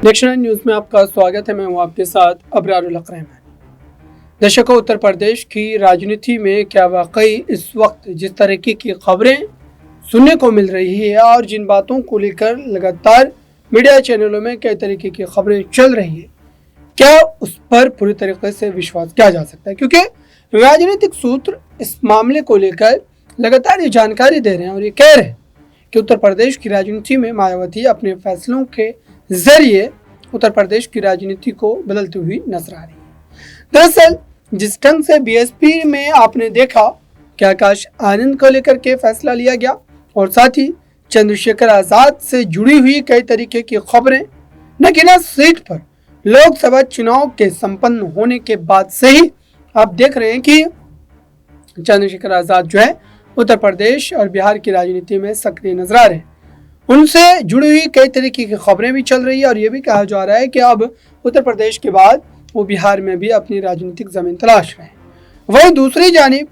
National news में आपका स्वागत है। मैं हूं आपके साथ अबरारुल हक रहमान। दर्शकों, उत्तर प्रदेश की राजनीति में क्या वाकई इस वक्त जिस तरीके की खबरें सुनने को मिल रही है और जिन बातों को लेकर लगातार मीडिया चैनलों में कई तरीके की खबरें चल रही है, क्या उस पर पूरी तरीके से विश्वास किया जा सकता है? क्योंकि राजनीतिक सूत्र इस मामले को लेकर लगातार ये जानकारी दे रहे हैं और ये कह रहे हैं कि उत्तर प्रदेश की राजनीति में मायावती अपने फैसलों के जरिए उत्तर प्रदेश की राजनीति को बदलती हुई नजर आ रही है। दरअसल जिस ढंग से बीएसपी में आपने देखा कि आकाश आनंद को लेकर के फैसला लिया गया और साथ ही चंद्रशेखर आजाद से जुड़ी हुई कई तरीके की खबरें नगीना सीट पर लोकसभा चुनाव के संपन्न होने के बाद से ही आप देख रहे हैं कि चंद्रशेखर आजाद जो है उत्तर प्रदेश और बिहार की राजनीति में सक्रिय नजर आ रहे हैं। उनसे जुड़ी हुई कई तरीके की खबरें भी चल रही है और ये भी कहा जा रहा है कि अब उत्तर प्रदेश के बाद वो बिहार में भी अपनी राजनीतिक जमीन तलाश रहे हैं। वहीं दूसरी जानिब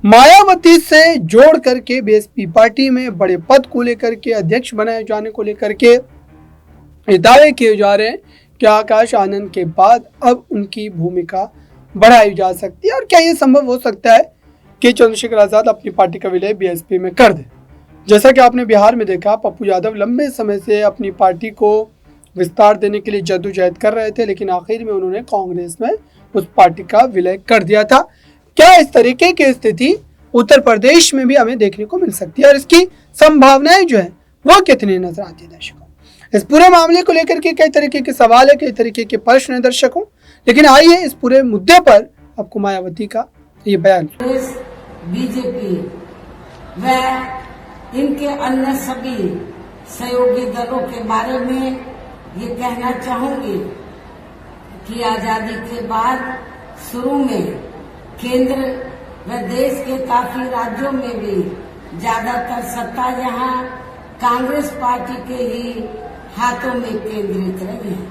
मायावती से जोड़ करके बीएसपी पार्टी में बड़े पद को लेकर के अध्यक्ष बनाए जाने को लेकर के दावे किए जा रहे हैं कि आकाश आनंद के बाद अब उनकी भूमिका बढ़ाई जा सकती है। और क्या ये संभव हो सकता है कि चंद्रशेखर आजाद अपनी पार्टी का विलय बीएसपी में कर दे? जैसा कि आपने बिहार में देखा, पप्पू यादव लंबे समय से अपनी पार्टी को विस्तार देने के लिए जद्दोजहद कर रहे थे, लेकिन आखिर में उन्होंने कांग्रेस में उस पार्टी का विलय कर दिया था। क्या इस तरीके की स्थिति उत्तर प्रदेश में भी हमें देखने को मिल सकती है और इसकी संभावनाएं जो है वो कितनी नजर आती है? दर्शकों, इस पूरे मामले को लेकर के कई तरीके के सवाल है, कई तरीके के प्रश्न है दर्शकों, लेकिन आइए इस पूरे मुद्दे पर आपको मायावती का ये बयान। बीजेपी व इनके अन्य सभी सहयोगी दलों के बारे में ये कहना चाहूंगी कि आजादी के बाद शुरू में केंद्र व देश के काफी राज्यों में भी ज्यादातर सत्ता यहाँ कांग्रेस पार्टी के ही हाथों में केंद्रित रही है,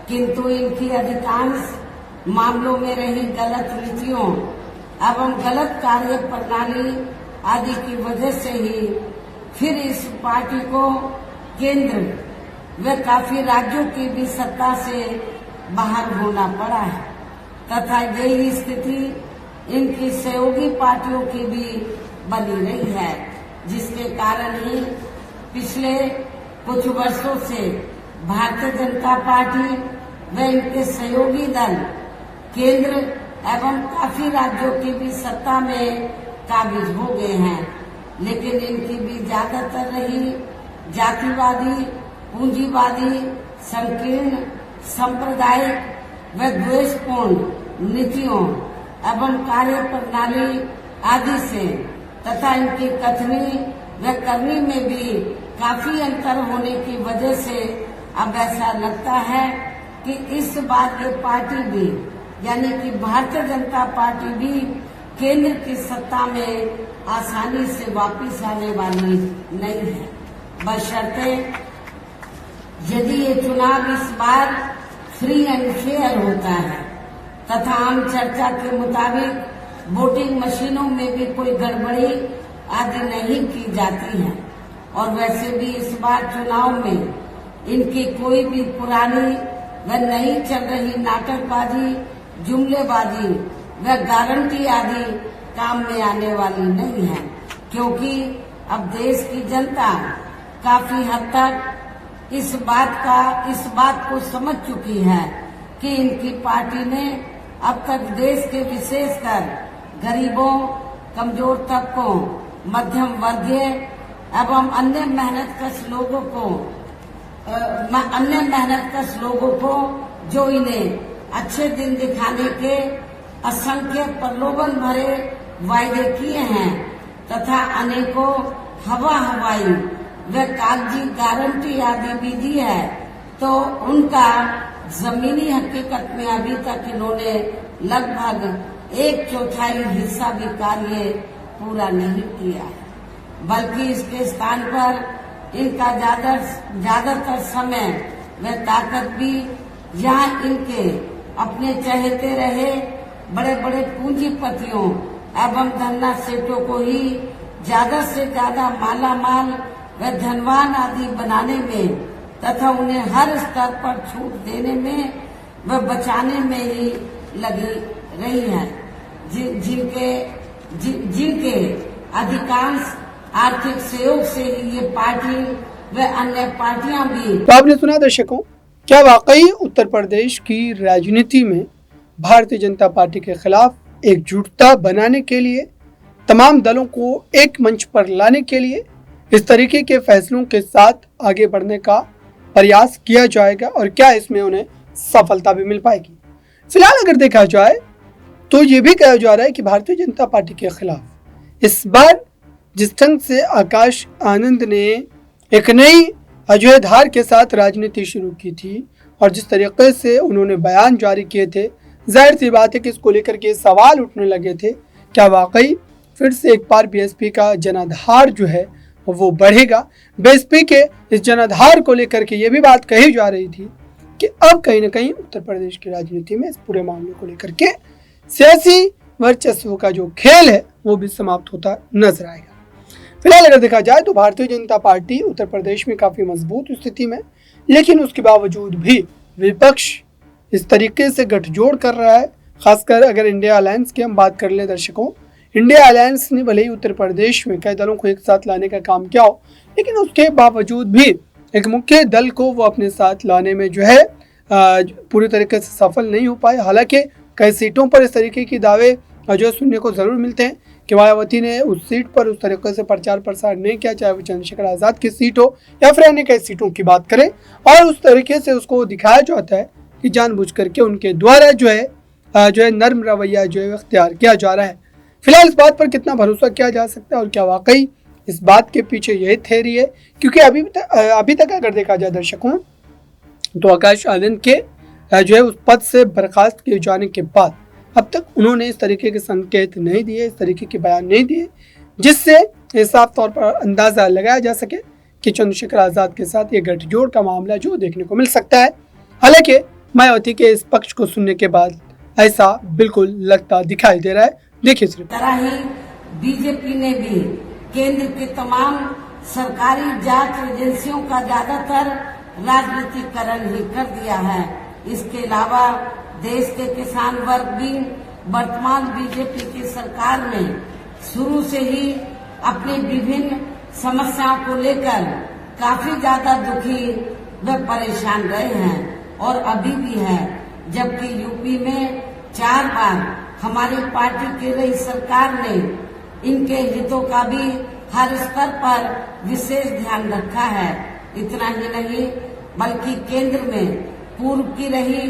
किंतु इनकी अधिकांश मामलों में रही गलत नीतियों एवं गलत कार्य प्रणाली आदि की वजह से ही फिर इस पार्टी को केंद्र व काफी राज्यों की भी सत्ता से बाहर होना पड़ा है तथा यही स्थिति इनकी सहयोगी पार्टियों की भी बनी रही है, जिसके कारण ही पिछले कुछ वर्षों से भारतीय जनता पार्टी व इनके सहयोगी दल केंद्र एवं काफी राज्यों की भी सत्ता में काबिज हो गए हैं, लेकिन इनकी भी ज्यादातर रही जातिवादी, पूंजीवादी, संकीर्ण, सांप्रदायिक व द्वेषपूर्ण नीतियों एवं कार्य प्रणाली आदि से तथा इनकी कथनी व करनी में भी काफी अंतर होने की वजह से अब ऐसा लगता है कि इस बार ये पार्टी भी यानी कि भारतीय जनता पार्टी भी केंद्र की सत्ता में आसानी से वापस आने वाली नहीं है, बशर्ते यदि ये चुनाव इस बार फ्री एंड फेयर होता है तथा आम चर्चा के मुताबिक वोटिंग मशीनों में भी कोई गड़बड़ी आदि नहीं की जाती है। और वैसे भी इस बार चुनाव में इनकी कोई भी पुरानी व नई चल रही नाटकबाजी, जुमलेबाजी व गारंटी आदि काम में आने वाली नहीं है, क्योंकि अब देश की जनता काफी हद तक इस बात को समझ चुकी है कि इनकी पार्टी ने अब तक देश के विशेषकर गरीबों, कमजोर तबकों, मध्यम वर्गीय एवं अन्य मेहनतकश लोगों को जो इन्हें अच्छे दिन दिखाने के असंख्य प्रलोभन भरे वायदे किए हैं तथा अनेकों हवाई व कागजी गारंटी आदि भी दी है, तो उनका जमीनी हकीकत में अभी तक इन्होंने लगभग 1/4 हिस्सा भी कार्य पूरा नहीं किया है, बल्कि इसके स्थान पर इनका ज्यादातर समय व ताकत भी यहाँ इनके अपने चहेते रहे बड़े बड़े पूंजीपतियों एवं धन्ना सेठों को ही ज्यादा से ज्यादा माला माल व धनवान आदि बनाने में तथा उन्हें हर स्तर पर छूट देने में व बचाने में ही लगी रही है, जिनके अधिकांश आर्थिक सहयोग से ही ये पार्टी व अन्य पार्टियां भी। तो आपने सुना दर्शकों, क्या वाकई उत्तर प्रदेश की राजनीति में भारतीय जनता पार्टी के खिलाफ एकजुटता बनाने के लिए, तमाम दलों को एक मंच पर लाने के लिए इस तरीके के फैसलों के साथ आगे बढ़ने का प्रयास किया जाएगा और क्या इसमें उन्हें सफलता भी मिल पाएगी? फिलहाल अगर देखा जाए तो ये भी कहा जा रहा है कि भारतीय जनता पार्टी के खिलाफ इस बार जिस ढंग से आकाश आनंद ने एक नई अजय धार के साथ राजनीति शुरू की थी और जिस तरीके से उन्होंने बयान जारी किए थे, जाहिर सी बात है कि इसको लेकर के सवाल उठने लगे थे, क्या वाकई फिर से एक बार बीएसपी का जनाधार जो है वो बढ़ेगा? बीएसपी के इस जनाधार को लेकर के ये भी बात कही जा रही थी कि अब कहीं ना कहीं उत्तर प्रदेश की राजनीति में इस पूरे मामले को लेकर के सियासी वर्चस्व का जो खेल है वो भी समाप्त होता नजर आएगा। फिलहाल अगर देखा जाए तो भारतीय जनता पार्टी उत्तर प्रदेश में काफी मजबूत स्थिति में, लेकिन उसके बावजूद भी विपक्ष इस तरीके से गठजोड़ कर रहा है। खासकर अगर इंडिया अलायंस की हम बात कर लें दर्शकों, इंडिया अलायंस ने भले ही उत्तर प्रदेश में कई दलों को एक साथ लाने का काम किया हो, लेकिन उसके बावजूद भी एक मुख्य दल को वो अपने साथ लाने में जो है पूरी तरीके से सफल नहीं हो पाए। हालांकि कई सीटों पर इस तरीके की दावे जो सुनने को जरूर मिलते हैं कि मायावती ने उस सीट पर उस तरीके से प्रचार प्रसार नहीं किया, चाहे वो चंद्रशेखर आज़ाद की सीट हो या फिर अन्य कई सीटों की बात करें, और उस तरीके से उसको दिखाया जाता है कि जानबूझ करके उनके द्वारा जो है नर्म रवैया जो है अख्तियार किया जा रहा है। फिलहाल इस बात पर कितना भरोसा किया जा सकता है और क्या वाकई इस बात के पीछे यही थ्योरी है? क्योंकि अभी तक अगर देखा जाए दर्शकों तो आकाश आनंद के जो है उस पद से बर्खास्त किए जाने के बाद अब तक उन्होंने इस तरीके के संकेत नहीं दिए, इस तरीके के बयान नहीं दिए, जिससे साफ तौर पर अंदाजा लगाया जा सके कि चंद्रशेखर आज़ाद के साथ ये गठजोड़ का मामला जो देखने को मिल सकता है। हालांकि मायावती के इस पक्ष को सुनने के बाद ऐसा बिल्कुल लगता दिखाई दे रहा है। देखिए सिर्फ तरह ही बीजेपी ने भी केंद्र के तमाम सरकारी जांच एजेंसियों का ज्यादातर राजनीतिकरण ही कर दिया है। इसके अलावा देश के किसान वर्ग भी वर्तमान बीजेपी की सरकार में शुरू से ही अपनी विभिन्न समस्याओं को लेकर काफी ज्यादा दुखी व परेशान रहे हैं और अभी भी है। जबकि यूपी में 4 बार हमारी पार्टी की रही सरकार ने इनके हितों का भी हर स्तर पर विशेष ध्यान रखा है। इतना ही नहीं बल्कि केंद्र में पूर्व की रही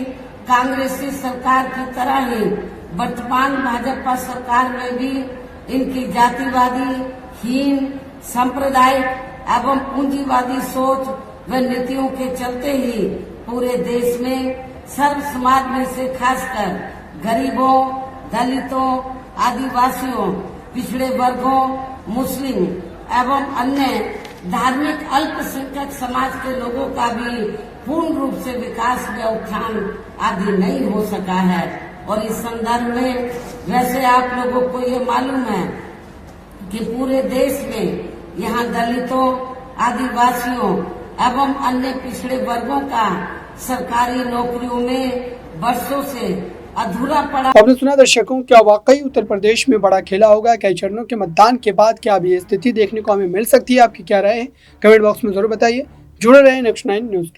कांग्रेसी सरकार की तरह ही वर्तमान भाजपा सरकार में भी इनकी जातिवादी, हीन, सांप्रदायिक एवं पूंजीवादी सोच व नीतियों के चलते ही पूरे देश में सर्व समाज में से खासकर गरीबों, दलितों, आदिवासियों, पिछड़े वर्गों, मुस्लिम एवं अन्य धार्मिक अल्पसंख्यक समाज के लोगों का भी पूर्ण रूप से विकास व उत्थान आदि नहीं हो सका है। और इस संदर्भ में वैसे आप लोगों को ये मालूम है कि पूरे देश में यहाँ दलितों, आदिवासियों एवं अन्य पिछड़े वर्गों का सरकारी नौकरियों में वर्षों से अधूरा पड़ा। आपने सुना दर्शकों, क्या वाकई उत्तर प्रदेश में बड़ा खेला होगा? कई चरणों के मतदान के बाद क्या अब ये स्थिति देखने को हमें मिल सकती है? आपकी क्या राय है? कमेंट बॉक्स में जरूर बताइए। जुड़े रहें नेक्स्ट 9 न्यूज।